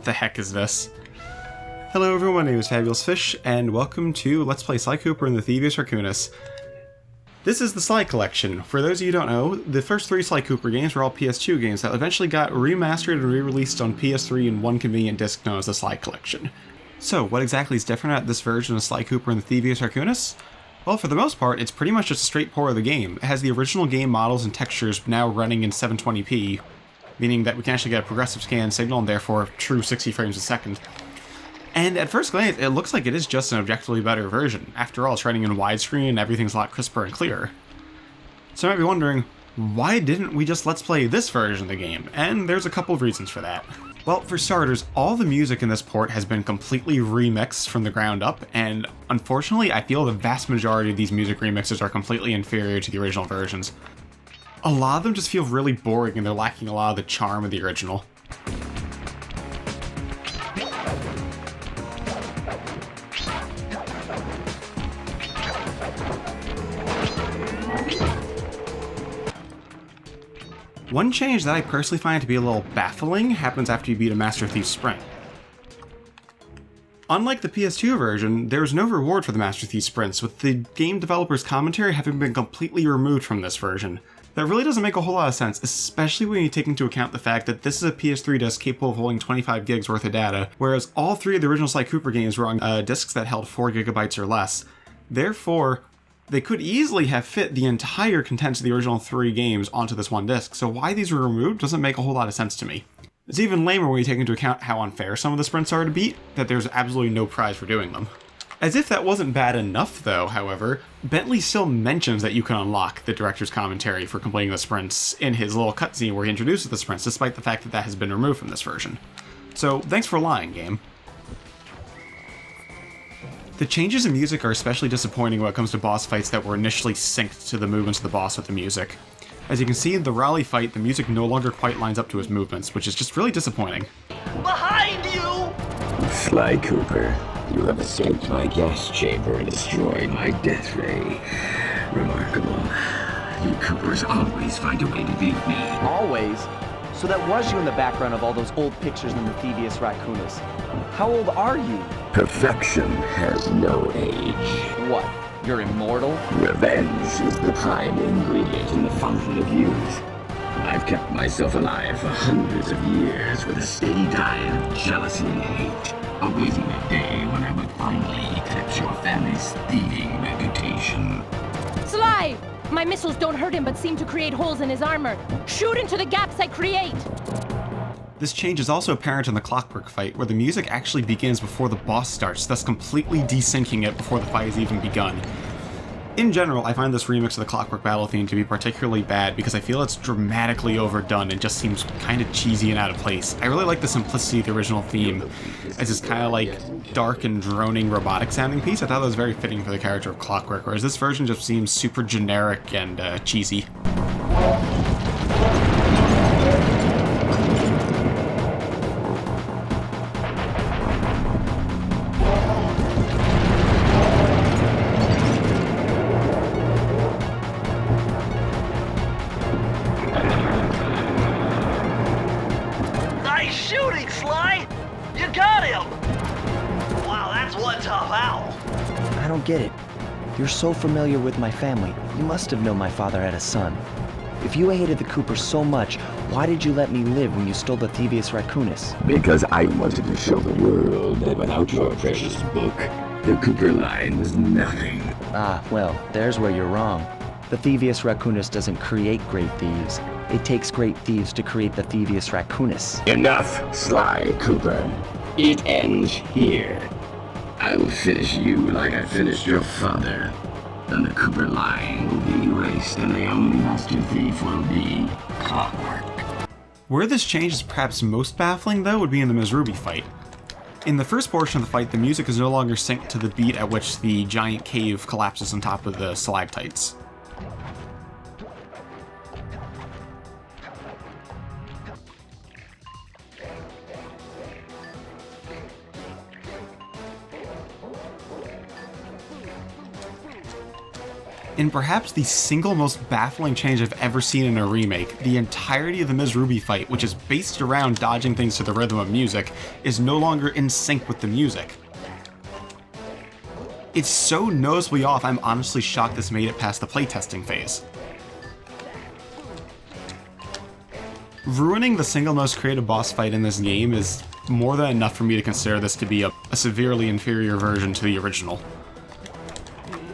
the heck is this? Hello everyone, my name is Fabulous Fish, and welcome to Let's Play Sly Cooper and the Thievius Raccoonus. This is the Sly Collection. For those of you who don't know, the first three Sly Cooper games were all PS2 games that eventually got remastered and re-released on PS3 in one convenient disc known as the Sly Collection. So, what exactly is different about this version of Sly Cooper and the Thievius Raccoonus? Well, for the most part, it's pretty much just a straight port of the game. It has the original game models and textures now running in 720p, meaning that we can actually get a progressive scan signal and therefore true 60 frames a second. And at first glance, it looks like it is just an objectively better version. After all, it's running in widescreen and everything's a lot crisper and clearer. So you might be wondering, why didn't we just Let's Play this version of the game? And there's a couple of reasons for that. Well, for starters, all the music in this port has been completely remixed from the ground up, and unfortunately, I feel the vast majority of these music remixes are completely inferior to the original versions. A lot of them just feel really boring and they're lacking a lot of the charm of the original. One change that I personally find to be a little baffling happens after you beat a Master Thief sprint. Unlike the PS2 version, there is no reward for the Master Thief sprints, with the game developer's commentary having been completely removed from this version. That really doesn't make a whole lot of sense, especially when you take into account the fact that this is a PS3 disc capable of holding 25 gigs worth of data, whereas all three of the original Sly Cooper games were on discs that held 4 gigabytes or less. Therefore, they could easily have fit the entire contents of the original 3 games onto this one disc, so why these were removed doesn't make a whole lot of sense to me. It's even lamer when you take into account how unfair some of the sprints are to beat, that there's absolutely no prize for doing them. As if that wasn't bad enough though, however, Bentley still mentions that you can unlock the director's commentary for completing the sprints in his little cutscene where he introduces the sprints, despite the fact that that has been removed from this version. So thanks for lying, game. The changes in music are especially disappointing when it comes to boss fights that were initially synced to the movements of the boss with the music. As you can see in the Raleigh fight, the music no longer quite lines up to his movements, which is just really disappointing. Behind you! Sly Cooper, you have escaped my gas chamber and destroyed my death ray. Remarkable. You Coopers always find a way to beat me. Always? So that was you in the background of all those old pictures in the Thievius Raccoonus. How old are you? Perfection has no age. What? You're immortal? Revenge is the prime ingredient in the fountain of youth. I've kept myself alive for hundreds of years with a steady diet of jealousy and hate, awaiting a day when I would finally eclipse your family's thieving reputation. Sly! My missiles don't hurt him but seem to create holes in his armor. Shoot into the gaps I create! This change is also apparent in the Clockwork fight, where the music actually begins before the boss starts, thus completely desyncing it before the fight has even begun. In general, I find this remix of the Clockwork battle theme to be particularly bad because I feel it's dramatically overdone and just seems kind of cheesy and out of place. I really like the simplicity of the original theme, as this kind of like dark and droning robotic sounding piece. I thought that was very fitting for the character of Clockwork, whereas this version just seems super generic and cheesy. Shooting, Sly! You got him! Wow, that's one tough owl. I don't get it. You're so familiar with my family. You must have known my father had a son. If you hated the Coopers so much, why did you let me live when you stole the Thievius Raccoonus? Because I wanted to show the world that without your precious book, the Cooper line was nothing. Ah, well, there's where you're wrong. The Thievius Raccoonus doesn't create great thieves. It takes great thieves to create the Thievius Raccoonus. Enough, Sly Cooper. It ends here. I will finish you like I finished your father. Then the Cooper line will be erased, and the only Master Thief will be Clockwork. Where this change is perhaps most baffling, though, would be in the Ms. Ruby fight. In the first portion of the fight, the music is no longer synced to the beat at which the giant cave collapses on top of the stalactites. In perhaps the single most baffling change I've ever seen in a remake, the entirety of the Ms. Ruby fight, which is based around dodging things to the rhythm of music, is no longer in sync with the music. It's so noticeably off, I'm honestly shocked this made it past the playtesting phase. Ruining the single most creative boss fight in this game is more than enough for me to consider this to be a severely inferior version to the original.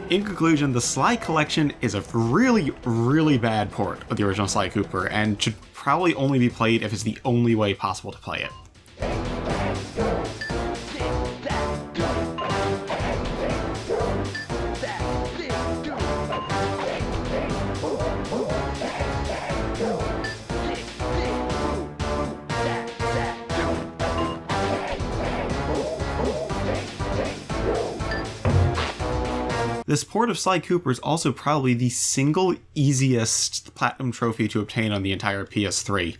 In conclusion, the Sly Collection is a really, really bad port of the original Sly Cooper, and should probably only be played if it's the only way possible to play it. This port of Sly Cooper is also probably the single easiest Platinum trophy to obtain on the entire PS3.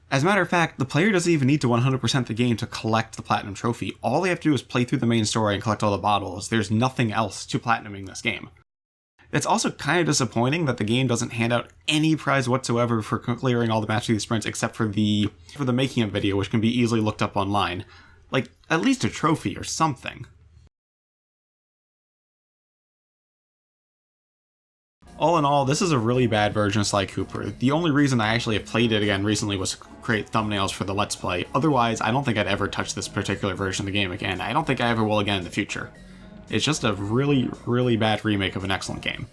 As a matter of fact, the player doesn't even need to 100% the game to collect the Platinum trophy. All they have to do is play through the main story and collect all the bottles. There's nothing else to Platinuming this game. It's also kind of disappointing that the game doesn't hand out any prize whatsoever for clearing all the Master Thief sprints except for the making of video, which can be easily looked up online. Like, at least a trophy or something. All in all, this is a really bad version of Sly Cooper. The only reason I actually have played it again recently was to create thumbnails for the Let's Play. Otherwise, I don't think I'd ever touch this particular version of the game again. I don't think I ever will again in the future. It's just a really, really bad remake of an excellent game.